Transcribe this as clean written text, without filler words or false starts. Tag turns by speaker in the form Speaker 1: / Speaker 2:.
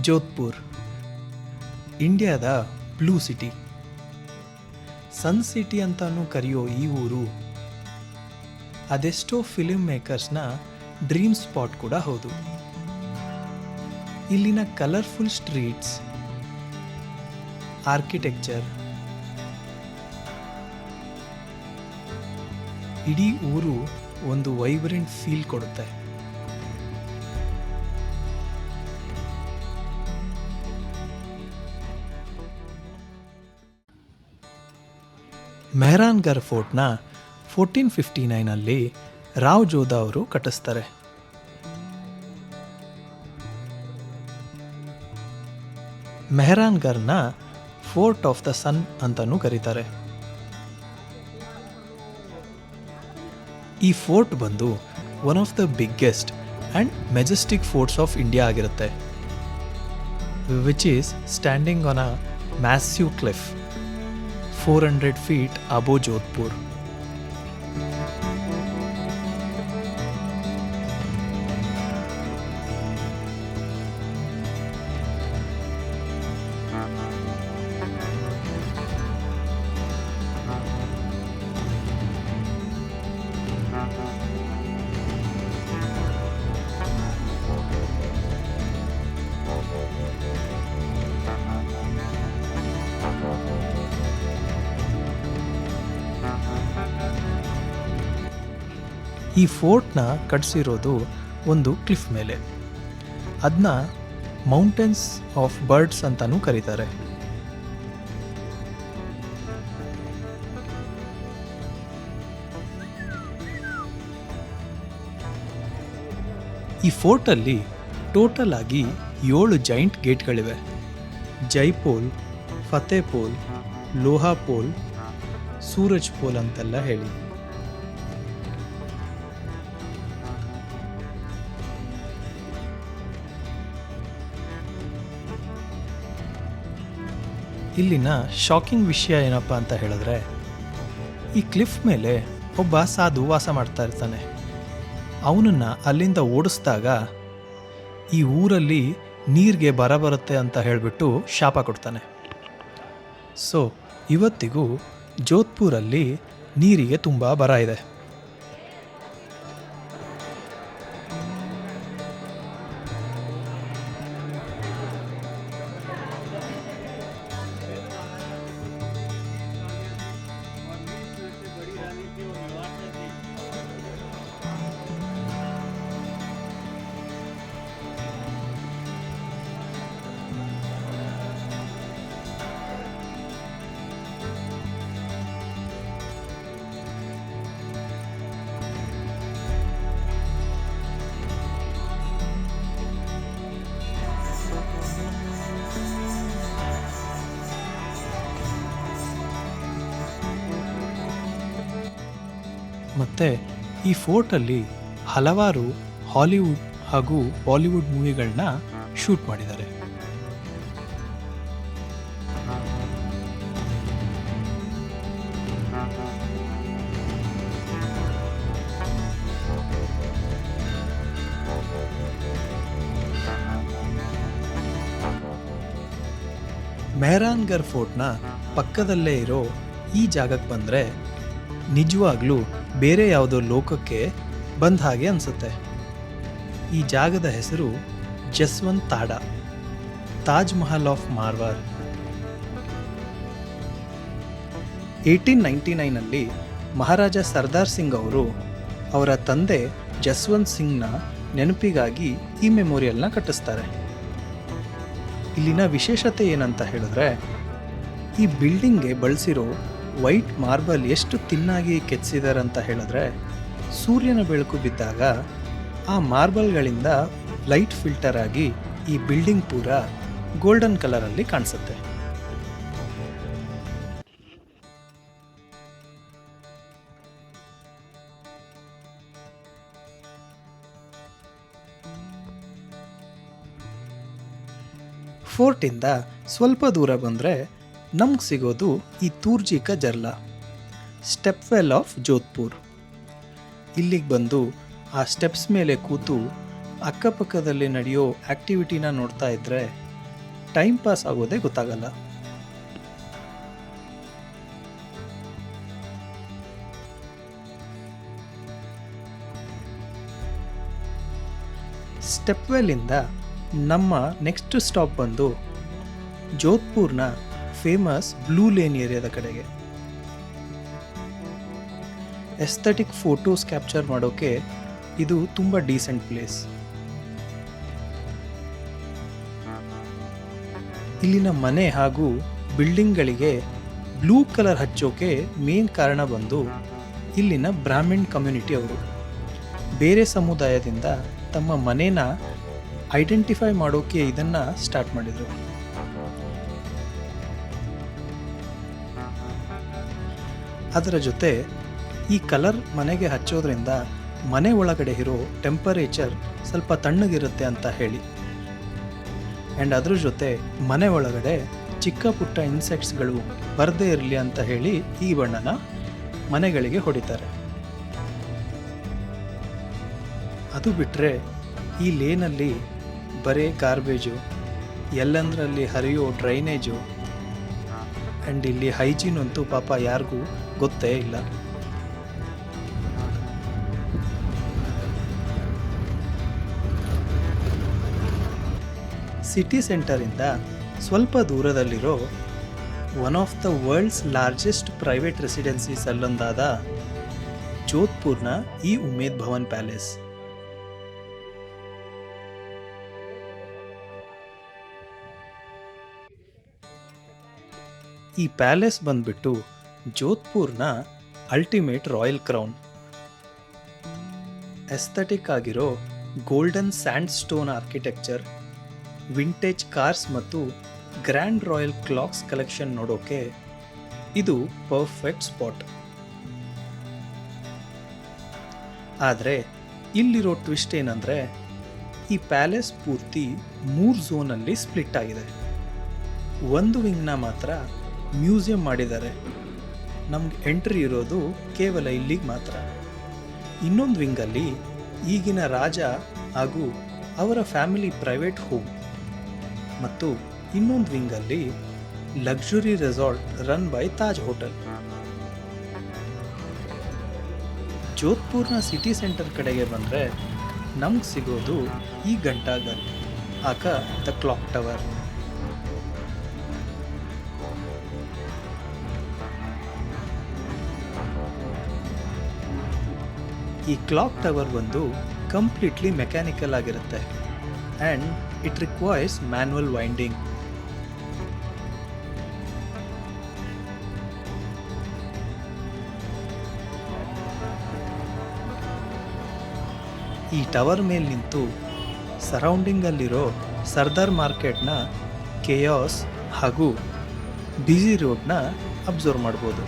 Speaker 1: ಜೋಧ್ಪುರ್, ಇಂಡಿಯಾದ blue city, ಸನ್ city ಅಂತಾನೂ ಕರೆಯೋ ಈ ಊರು ಅದೆಷ್ಟೋ ಫಿಲ್ಮ್ ಮೇಕರ್ಸ್ನ ಡ್ರೀಮ್ ಸ್ಪಾಟ್ ಕೂಡ ಹೌದು. ಇಲ್ಲಿನ ಕಲರ್ಫುಲ್ ಸ್ಟ್ರೀಟ್ಸ್, ಆರ್ಕಿಟೆಕ್ಚರ್, ಇಡೀ ಊರು ಒಂದು ವೈಬ್ರೆಂಟ್ ಫೀಲ್ ಕೊಡುತ್ತೆ. ಮೆಹರಾನ್ಗರ್ ಫೋರ್ಟ್ನ 1459 ರಾವ್ ಜೋಧಾ ಅವರು ಕಟ್ಟಿಸ್ತಾರೆ. ಮೆಹರಾನ್ಗರ್ನ ಫೋರ್ಟ್ ಆಫ್ ದ ಸನ್ ಅಂತಲೂ ಕರೀತಾರೆ. ಈ ಫೋರ್ಟ್ ಬಂದು one of the biggest and majestic forts of India ಆಗಿರುತ್ತೆ, which is standing on a massive cliff 400 feet above Jodhpur. ಈ ಫೋರ್ಟ್ನ ಕಟ್ಸಿರೋದು ಒಂದು ಕ್ಲಿಫ್ ಮೇಲೆ. ಅದನ್ನ ಮೌಂಟೇನ್ಸ್ ಆಫ್ ಬರ್ಡ್ಸ್ ಅಂತಲೂ ಕರೀತಾರೆ. ಈ ಫೋರ್ಟಲ್ಲಿ ಟೋಟಲ್ ಆಗಿ 7 ಜೈಂಟ್ ಗೇಟ್ಗಳಿವೆ. ಜೈಪೋಲ್, ಫತೇಪೋಲ್, ಲೋಹಾಪೋಲ್, ಸೂರಜ್ ಪೋಲ್ ಅಂತೆಲ್ಲ ಹೇಳಿ. ಇಲ್ಲಿನ ಶಾಕಿಂಗ್ ವಿಷಯ ಏನಪ್ಪ ಅಂತ ಹೇಳಿದ್ರೆ, ಈ ಕ್ಲಿಫ್ ಮೇಲೆ ಒಬ್ಬ ಸಾಧು ವಾಸ ಮಾಡ್ತಾ ಇರ್ತಾನೆ. ಅವನನ್ನು ಅಲ್ಲಿಂದ ಓಡಿಸಿದಾಗ ಈ ಊರಲ್ಲಿ ನೀರಿಗೆ ಬರ ಬರುತ್ತೆ ಅಂತ ಹೇಳಿಬಿಟ್ಟು ಶಾಪ ಕೊಡ್ತಾನೆ. ಸೊ ಇವತ್ತಿಗೂ ಜೋಧ್ಪುರಲ್ಲಿ ನೀರಿಗೆ ತುಂಬ ಬರ ಇದೆ. ಮತ್ತು ಈ ಫೋರ್ಟಲ್ಲಿ ಹಲವಾರು ಹಾಲಿವುಡ್ ಹಾಗೂ ಬಾಲಿವುಡ್ ಮೂವಿಗಳನ್ನ ಶೂಟ್ ಮಾಡಿದ್ದಾರೆ. ಮೆಹರಾನ್ಗರ್ ಫೋರ್ಟ್ನ ಪಕ್ಕದಲ್ಲೇ ಇರೋ ಈ ಜಾಗಕ್ಕೆ ಬಂದರೆ ನಿಜವಾಗ್ಲೂ ಬೇರೆ ಯಾವುದೋ ಲೋಕಕ್ಕೆ ಬಂದ ಹಾಗೆ ಅನಿಸುತ್ತೆ. ಈ ಜಾಗದ ಹೆಸರು ಜಸ್ವಂತ್ ತಾಡಾ, ತಾಜ್ ಮಹಲ್ ಆಫ್ ಮಾರ್ವಾರ್. 1899 ಮಹಾರಾಜ ಸರ್ದಾರ್ ಸಿಂಗ್ ಅವರು ಅವರ ತಂದೆ ಜಸ್ವಂತ್ ಸಿಂಗ್ನ ನೆನಪಿಗಾಗಿ ಈ ಮೆಮೋರಿಯಲ್ನ ಕಟ್ಟಿಸ್ತಾರೆ. ಇಲ್ಲಿನ ವಿಶೇಷತೆ ಏನಂತ ಹೇಳಿದ್ರೆ, ಈ ಬಿಲ್ಡಿಂಗ್ಗೆ ಬಳಸಿರೋ ವೈಟ್ ಮಾರ್ಬಲ್ ಎಷ್ಟು ತಿನ್ನಾಗಿ ಕೆತ್ತಿಸಿದ್ದಾರೆ ಅಂತ ಹೇಳಿದ್ರೆ, ಸೂರ್ಯನ ಬೆಳಕು ಬಿದ್ದಾಗ ಆ ಮಾರ್ಬಲ್ಗಳಿಂದ ಲೈಟ್ ಫಿಲ್ಟರ್ ಆಗಿ ಈ ಬಿಲ್ಡಿಂಗ್ ಪೂರ ಗೋಲ್ಡನ್ ಕಲರಲ್ಲಿ ಕಾಣಿಸುತ್ತೆ. ಫೋರ್ಟಿಂದ ಸ್ವಲ್ಪ ದೂರ ಬಂದರೆ ನಮ್ಗೆ ಸಿಗೋದು ಈ ತೂರ್ಜಿ ಕಾ ಜರ್ಲಾ, ಸ್ಟೆಪ್ವೆಲ್ ಆಫ್ ಜೋಧ್ಪುರ್. ಇಲ್ಲಿಗೆ ಬಂದು ಆ ಸ್ಟೆಪ್ಸ್ ಮೇಲೆ ಕೂತು ಅಕ್ಕಪಕ್ಕದಲ್ಲಿ ನಡೆಯೋ ಆ್ಯಕ್ಟಿವಿಟಿನ ನೋಡ್ತಾ ಇದ್ದರೆ ಟೈಮ್ ಪಾಸ್ ಆಗೋದೇ ಗೊತ್ತಾಗಲ್ಲ. ಸ್ಟೆಪ್ವೆಲ್ಲಿಂದ ನಮ್ಮ ನೆಕ್ಸ್ಟ್ ಸ್ಟಾಪ್ ಬಂದು ಜೋಧ್ಪುರ್ನ ಫೇಮಸ್ ಬ್ಲೂ ಲೇನ್ ಏರಿಯಾದ ಕಡೆಗೆ. ಎಸ್ಥೆಟಿಕ್ ಫೋಟೋಸ್ ಕ್ಯಾಪ್ಚರ್ ಮಾಡೋಕೆ ಇದು ತುಂಬ ಡೀಸೆಂಟ್ ಪ್ಲೇಸ್. ಇಲ್ಲಿನ ಮನೆ ಹಾಗೂ ಬಿಲ್ಡಿಂಗ್ಗಳಿಗೆ ಬ್ಲೂ ಕಲರ್ ಹಚ್ಚೋಕೆ ಮೇನ್ ಕಾರಣ ಬಂದು ಇಲ್ಲಿನ ಬ್ರಾಹ್ಮಿಣ್ ಕಮ್ಯುನಿಟಿ ಅವರು ಬೇರೆ ಸಮುದಾಯದಿಂದ ತಮ್ಮ ಮನೇನ ಐಡೆಂಟಿಫೈ ಮಾಡೋಕೆ ಇದನ್ನು ಸ್ಟಾರ್ಟ್ ಮಾಡಿದರು. ಅದರ ಜೊತೆ ಈ ಕಲರ್ ಮನೆಗೆ ಹಚ್ಚೋದ್ರಿಂದ ಮನೆ ಒಳಗಡೆ ಇರೋ ಟೆಂಪರೇಚರ್ ಸ್ವಲ್ಪ ತಣ್ಣಗಿರುತ್ತೆ ಅಂತ ಹೇಳಿ, ಆ್ಯಂಡ್ ಅದ್ರ ಜೊತೆ ಮನೆ ಒಳಗಡೆ ಚಿಕ್ಕ ಪುಟ್ಟ ಇನ್ಸೆಕ್ಟ್ಸ್ಗಳು ಬರದೇ ಇರಲಿ ಅಂತ ಹೇಳಿ ಈ ಬಣ್ಣನ ಮನೆಗಳಿಗೆ ಹೊಡಿತಾರೆ. ಅದು ಬಿಟ್ಟರೆ ಈ ಲೇನಲ್ಲಿ ಬರೀ ಗಾರ್ಬೇಜು, ಎಲ್ಲಂದ್ರಲ್ಲಿ ಹರಿಯೋ ಡ್ರೈನೇಜು, ಆ್ಯಂಡ್ ಇಲ್ಲಿ ಹೈಜೀನ್ ಅಂತೂ ಪಾಪ ಯಾರಿಗೂ ಗೊತ್ತೇ ಇಲ್ಲ. ಸಿಟಿ ಸೆಂಟರಿಂದ ಸ್ವಲ್ಪ ದೂರದಲ್ಲಿರೋ one of the world's largest private residences ಅಲ್ಲೊಂದಾದ ಜೋಧ್ಪುರ್ನ ಈ ಉಮೇದ್ ಭವನ್ ಪ್ಯಾಲೇಸ್. ಈ ಪ್ಯಾಲೇಸ್ ಬಂದ್ಬಿಟ್ಟು ಜೋಧ್ಪುರ್ನ ಅಲ್ಟಿಮೇಟ್ ರಾಯಲ್ ಕ್ರೌನ್. ಎಸ್ಥೆಟಿಕ್ ಆಗಿರೋ golden sandstone architecture, vintage cars ಮತ್ತು ಗ್ರ್ಯಾಂಡ್ ರಾಯಲ್ ಕ್ಲಾಕ್ಸ್ ಕಲೆಕ್ಷನ್ ನೋಡೋಕೆ ಇದು ಪರ್ಫೆಕ್ಟ್ ಸ್ಪಾಟ್. ಆದರೆ ಇಲ್ಲಿರೋ ಟ್ವಿಸ್ಟ್ ಏನಂದರೆ ಈ ಪ್ಯಾಲೇಸ್ ಪೂರ್ತಿ 3 ಝೋನಲ್ಲಿ ಸ್ಪ್ಲಿಟ್ ಆಗಿದೆ. ಒಂದು ವಿಂಗ್ನ ಮಾತ್ರ ಮ್ಯೂಸಿಯಂ ಮಾಡಿದ್ದಾರೆ, ನಮ್ಗೆ ಎಂಟ್ರಿ ಇರೋದು ಕೇವಲ ಇಲ್ಲಿಗೆ ಮಾತ್ರ. ಇನ್ನೊಂದು ವಿಂಗಲ್ಲಿ ಈಗಿನ ರಾಜ ಹಾಗೂ ಅವರ ಫ್ಯಾಮಿಲಿ ಪ್ರೈವೇಟ್ ಹೋಮ್ ಮತ್ತು ಇನ್ನೊಂದು ವಿಂಗಲ್ಲಿ luxury resort run by Taj hotel. ಜೋಧ್ಪುರ್ನ ಸಿಟಿ ಸೆಂಟರ್ ಕಡೆಗೆ ಬಂದರೆ ನಮ್ಗೆ ಸಿಗೋದು ಈ ಘಂಟಾಘರ್, ಆಗ ದ ಕ್ಲಾಕ್ ಟವರ್. ಈ ಕ್ಲಾಕ್ ಟವರ್ ಒಂದು ಕಂಪ್ಲೀಟ್ಲಿ ಮೆಕ್ಯಾನಿಕಲ್ ಆಗಿರುತ್ತೆ and it requires manual winding. ಈ ಟವರ್ ಮೇಲೆ ನಿಂತು ಸರೌಂಡಿಂಗಲ್ಲಿರೋ ಸರ್ದಾರ್ ಮಾರ್ಕೆಟ್ನ ಕೇಯಾಸ್ ಹಾಗೂ ಬ್ಯುಸಿ ರೋಡ್ನ ಅಬ್ಸರ್ವ್ ಮಾಡ್ಬೋದು.